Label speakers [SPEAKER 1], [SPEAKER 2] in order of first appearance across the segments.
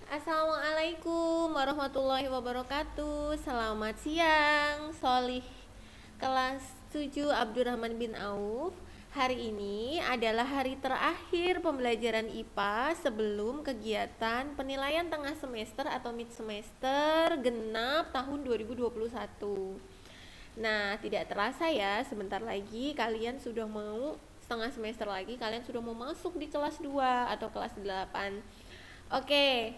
[SPEAKER 1] Assalamualaikum warahmatullahi wabarakatuh. Selamat siang, Solih kelas 7 Abdurrahman bin Auf. Hari ini adalah hari terakhir pembelajaran IPA sebelum kegiatan penilaian tengah semester atau mid semester genap tahun 2021. Nah, tidak terasa ya, sebentar lagi kalian sudah mau setengah semester lagi, kalian sudah mau masuk di kelas 2 atau kelas 8. Oke,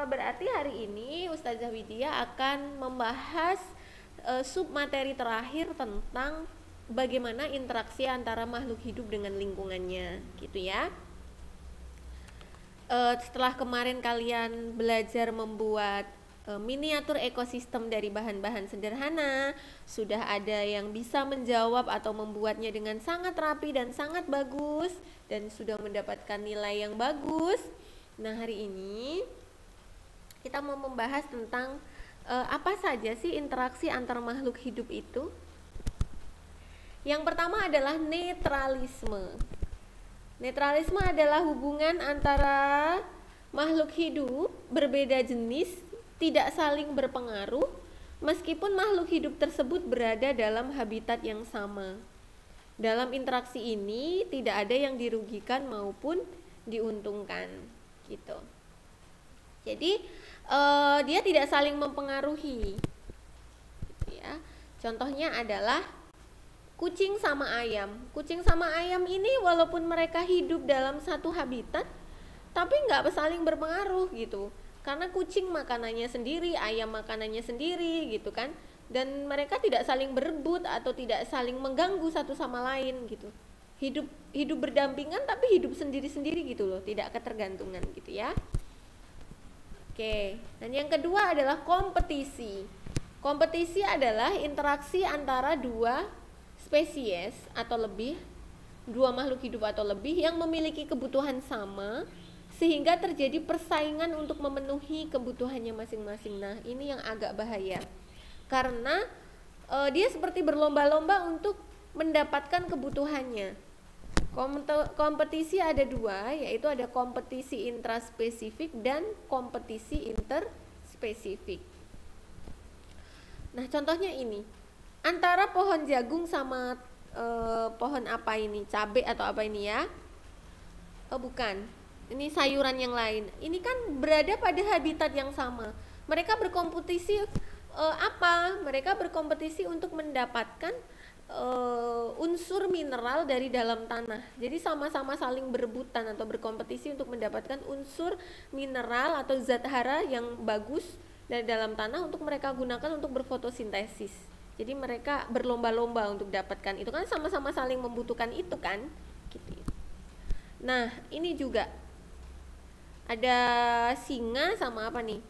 [SPEAKER 1] berarti hari ini Ustazah Widya akan membahas sub materi terakhir tentang bagaimana interaksi antara makhluk hidup dengan lingkungannya, gitu ya. Setelah kemarin kalian belajar membuat miniatur ekosistem dari bahan-bahan sederhana, sudah ada yang bisa menjawab atau membuatnya dengan sangat rapi dan sangat bagus, dan sudah mendapatkan nilai yang bagus. Nah, hari ini kita mau membahas tentang apa saja sih interaksi antar makhluk hidup itu. Yang pertama adalah netralisme. Netralisme adalah hubungan antara makhluk hidup berbeda jenis tidak saling berpengaruh meskipun makhluk hidup tersebut berada dalam habitat yang sama. Dalam interaksi ini tidak ada yang dirugikan maupun diuntungkan, gitu. Jadi dia tidak saling mempengaruhi, gitu ya. Contohnya adalah kucing sama ayam. Kucing sama ayam ini walaupun mereka hidup dalam satu habitat, tapi nggak saling berpengaruh gitu. Karena kucing makanannya sendiri, ayam makanannya sendiri gitu kan. Dan mereka tidak saling berebut atau tidak saling mengganggu satu sama lain gitu. Hidup berdampingan tapi hidup sendiri-sendiri gitu loh, tidak ketergantungan gitu ya. Oke, dan yang kedua adalah kompetisi. Kompetisi adalah interaksi antara dua spesies atau lebih, dua makhluk hidup atau lebih yang memiliki kebutuhan sama sehingga terjadi persaingan untuk memenuhi kebutuhannya masing-masing. Nah, ini yang agak bahaya karena dia seperti berlomba-lomba untuk mendapatkan kebutuhannya. Kompetisi ada dua, yaitu ada kompetisi intraspesifik dan kompetisi interspesifik. Nah, contohnya ini, antara pohon jagung sama pohon apa ini, cabai atau apa ini ya? Bukan, ini sayuran yang lain. Ini kan berada pada habitat yang sama. Mereka berkompetisi apa? Mereka berkompetisi untuk mendapatkan unsur mineral dari dalam tanah. Jadi sama-sama saling berebutan atau berkompetisi untuk mendapatkan unsur mineral atau zat hara yang bagus dari dalam tanah untuk mereka gunakan untuk berfotosintesis. Jadi mereka berlomba-lomba untuk dapatkan itu kan, sama-sama saling membutuhkan itu kan, gitu. Nah, ini juga ada singa sama apa nih?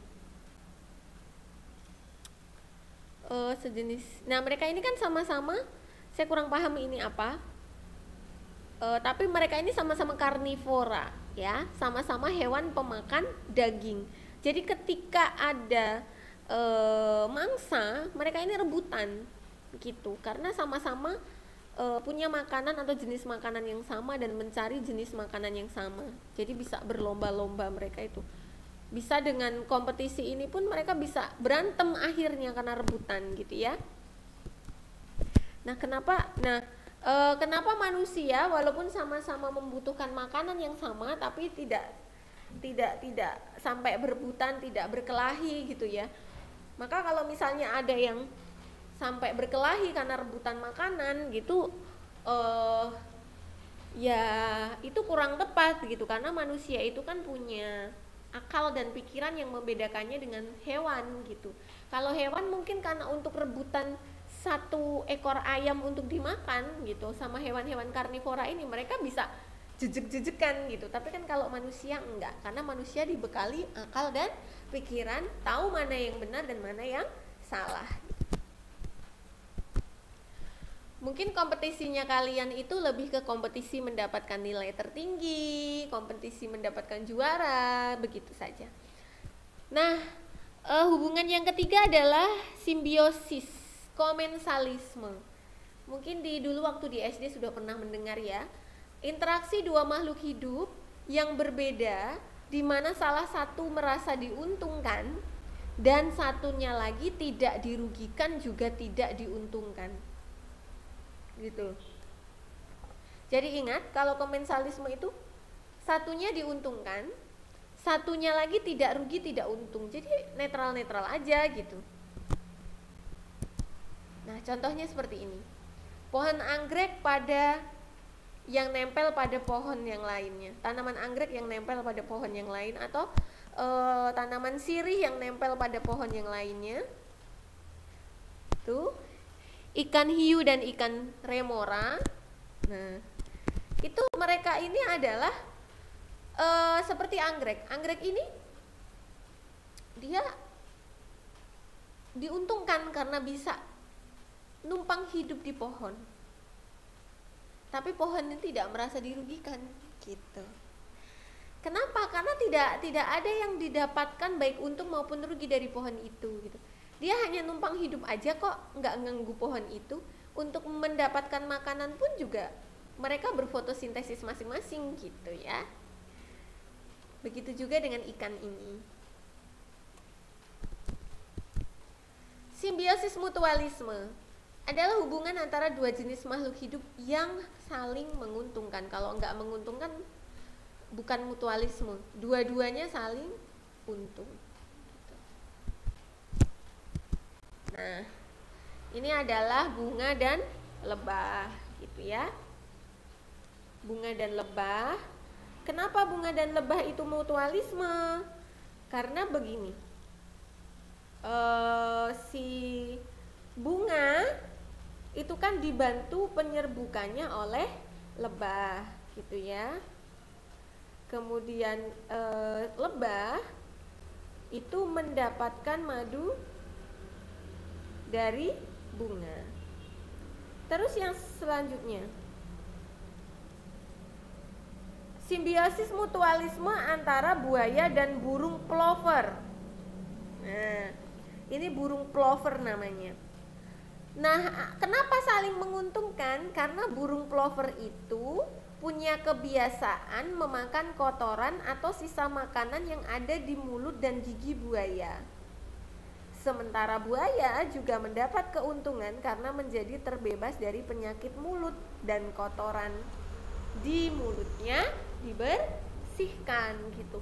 [SPEAKER 1] Sejenis. Nah, mereka ini kan sama-sama, saya kurang paham ini apa. Tapi mereka ini sama-sama karnivora, ya, sama-sama hewan pemakan daging. Jadi ketika ada mangsa, mereka ini rebutan, gitu, karena sama-sama punya makanan atau jenis makanan yang sama dan mencari jenis makanan yang sama. Jadi bisa berlomba-lomba mereka itu. Bisa dengan kompetisi ini pun mereka bisa berantem akhirnya karena rebutan, gitu ya. Nah, kenapa manusia walaupun sama-sama membutuhkan makanan yang sama tapi tidak sampai berebutan, tidak berkelahi gitu ya. Maka kalau misalnya ada yang sampai berkelahi karena rebutan makanan gitu, ya itu kurang tepat gitu, karena manusia itu kan punya akal dan pikiran yang membedakannya dengan hewan gitu. Kalau hewan mungkin karena untuk rebutan satu ekor ayam untuk dimakan gitu sama hewan-hewan karnivora ini, mereka bisa jejek-jejekan gitu. Tapi kan kalau manusia enggak, karena manusia dibekali akal dan pikiran, tahu mana yang benar dan mana yang salah. Mungkin kompetisinya kalian itu lebih ke kompetisi mendapatkan nilai tertinggi, kompetisi mendapatkan juara, begitu saja. Nah, hubungan yang ketiga adalah simbiosis, komensalisme. Mungkin dulu waktu di SD sudah pernah mendengar ya. Interaksi dua makhluk hidup yang berbeda di mana salah satu merasa diuntungkan dan satunya lagi tidak dirugikan juga tidak diuntungkan. Gitu. Jadi ingat, kalau komensalisme itu satunya diuntungkan, satunya lagi tidak rugi tidak untung. Jadi netral-netral aja gitu. Nah, contohnya seperti ini. Pohon anggrek yang nempel pada pohon yang lainnya. Tanaman anggrek yang nempel pada pohon yang lain, atau tanaman sirih yang nempel pada pohon yang lainnya. Tuh, ikan hiu dan ikan remora. Nah, itu mereka ini adalah seperti anggrek. Anggrek ini dia diuntungkan karena bisa numpang hidup di pohon, tapi pohon ini tidak merasa dirugikan gitu. Kenapa? Karena tidak ada yang didapatkan baik untung maupun rugi dari pohon itu gitu. Dia hanya numpang hidup aja kok, nggak ganggu pohon itu. Untuk mendapatkan makanan pun juga mereka berfotosintesis masing-masing gitu ya. Begitu juga dengan ikan ini. Simbiosis mutualisme adalah hubungan antara dua jenis makhluk hidup yang saling menguntungkan. Kalau nggak menguntungkan bukan mutualisme, dua-duanya saling untung. Nah, ini adalah bunga dan lebah gitu ya. Bunga dan lebah. Kenapa bunga dan lebah itu mutualisme? Karena begini, si bunga itu kan dibantu penyerbukannya oleh lebah gitu ya. Kemudian lebah itu mendapatkan madu dari bunga. Terus yang selanjutnya, simbiosis mutualisme antara buaya dan burung plover. Nah, ini burung plover namanya. Nah, kenapa saling menguntungkan? Karena burung plover itu punya kebiasaan memakan kotoran atau sisa makanan yang ada di mulut dan gigi buaya. Sementara buaya juga mendapat keuntungan karena menjadi terbebas dari penyakit mulut dan kotoran di mulutnya dibersihkan gitu.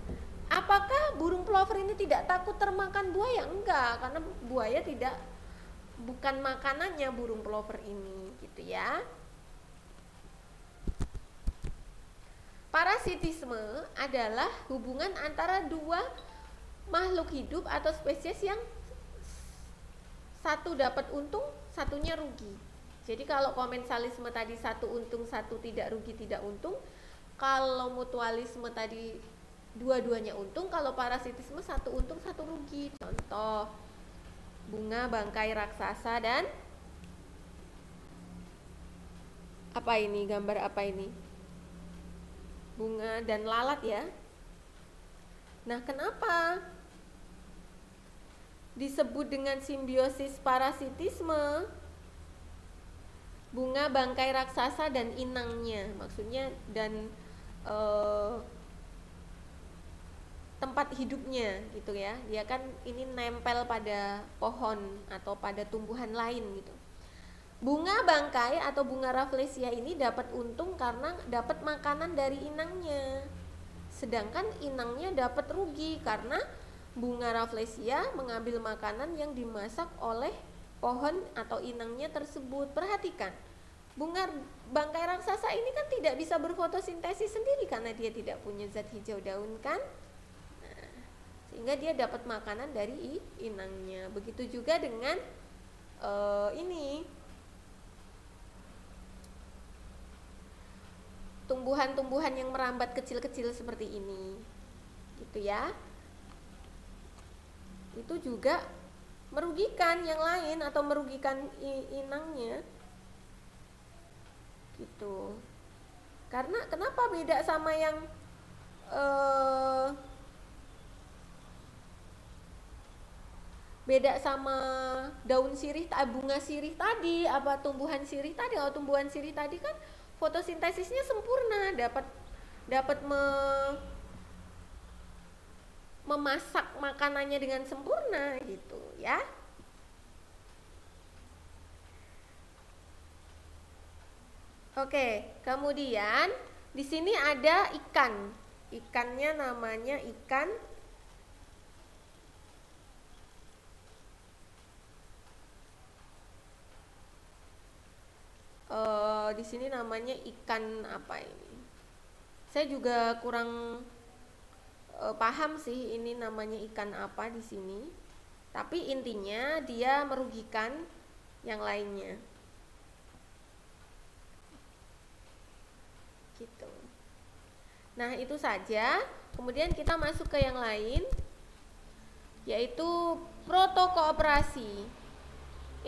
[SPEAKER 1] Apakah burung plover ini tidak takut termakan buaya? Enggak, karena buaya bukan makanannya burung plover ini gitu ya. Parasitisme adalah hubungan antara dua makhluk hidup atau spesies yang satu dapat untung, satunya rugi. Jadi kalau komensalisme tadi satu untung, satu tidak rugi, tidak untung. Kalau mutualisme tadi dua-duanya untung, kalau parasitisme satu untung, satu rugi. Contoh, bunga bangkai raksasa dan apa ini, gambar apa ini? Bunga dan lalat ya. Nah, kenapa disebut dengan simbiosis parasitisme? Bunga bangkai raksasa dan inangnya, maksudnya dan tempat hidupnya gitu ya. Dia kan ini nempel pada pohon atau pada tumbuhan lain gitu. Bunga bangkai atau bunga rafflesia ini dapat untung karena dapat makanan dari inangnya. Sedangkan inangnya dapat rugi karena bunga rafflesia mengambil makanan yang dimasak oleh pohon atau inangnya tersebut. Perhatikan, bunga bangkai raksasa ini kan tidak bisa berfotosintesis sendiri karena dia tidak punya zat hijau daun kan. Sehingga dia dapat makanan dari inangnya. Begitu juga dengan ini tumbuhan-tumbuhan yang merambat kecil-kecil seperti ini gitu ya. Itu juga merugikan yang lain atau merugikan inangnya gitu. Karena kenapa beda sama yang beda sama daun sirih, bunga sirih tadi, apa tumbuhan sirih tadi? Kalau tumbuhan sirih tadi kan fotosintesisnya sempurna, dapat memasak makanannya dengan sempurna gitu ya. Oke, kemudian di sini ada ikan. Ikannya namanya ikan di sini namanya ikan apa ini? Saya juga kurang paham sih ini namanya ikan apa di sini. Tapi intinya dia merugikan yang lainnya. Gitu. Nah, itu saja. Kemudian kita masuk ke yang lain, yaitu protokooperasi.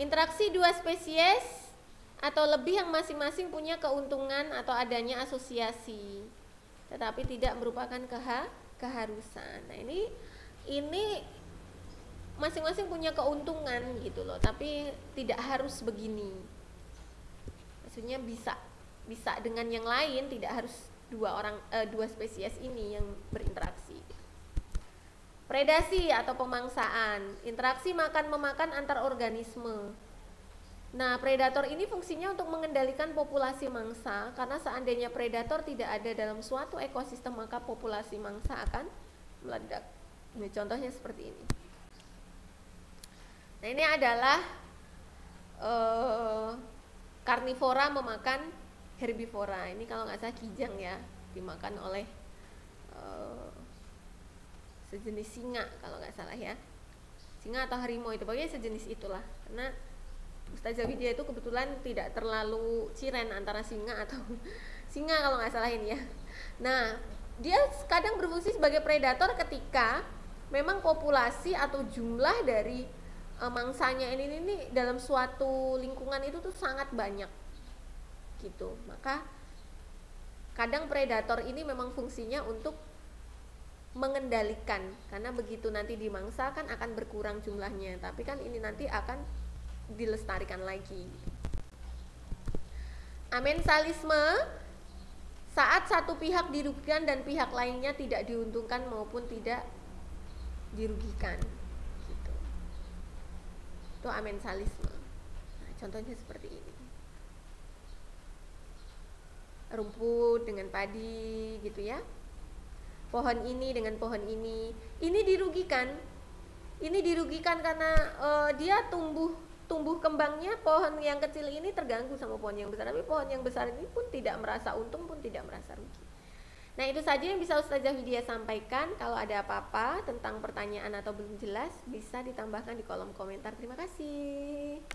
[SPEAKER 1] Interaksi dua spesies atau lebih yang masing-masing punya keuntungan atau adanya asosiasi, tetapi tidak merupakan keharusan. Nah, ini masing-masing punya keuntungan gitu loh, tapi tidak harus begini. Maksudnya bisa dengan yang lain, tidak harus dua spesies ini yang berinteraksi. Predasi atau pemangsaan, interaksi makan-memakan antar organisme. Nah, predator ini fungsinya untuk mengendalikan populasi mangsa, karena seandainya predator tidak ada dalam suatu ekosistem maka populasi mangsa akan meledak. Nah, contohnya seperti ini. Nah, ini adalah karnivora memakan herbivora. Ini kalau nggak salah kijang ya, dimakan oleh sejenis singa kalau nggak salah ya, singa atau harimau itu, pokoknya sejenis itulah. Karena Ustazah Widya itu kebetulan tidak terlalu ciren antara singa atau singa kalau nggak salah ini ya. Nah, dia kadang berfungsi sebagai predator ketika memang populasi atau jumlah dari mangsanya ini dalam suatu lingkungan itu tuh sangat banyak gitu. Maka kadang predator ini memang fungsinya untuk mengendalikan, karena begitu nanti dimangsa kan akan berkurang jumlahnya, tapi kan ini nanti akan dilestarikan lagi. Amensalisme, saat satu pihak dirugikan dan pihak lainnya tidak diuntungkan maupun tidak dirugikan gitu. Itu amensalisme. Nah, contohnya seperti ini. Rumput dengan padi gitu ya. Pohon ini dengan pohon ini dirugikan. Ini dirugikan karena dia tumbuh kembangnya, pohon yang kecil ini terganggu sama pohon yang besar, tapi pohon yang besar ini pun tidak merasa untung, pun tidak merasa rugi. Nah, itu saja yang bisa Ustazah Widya sampaikan. Kalau ada apa-apa tentang pertanyaan atau belum jelas, bisa ditambahkan di kolom komentar. Terima kasih.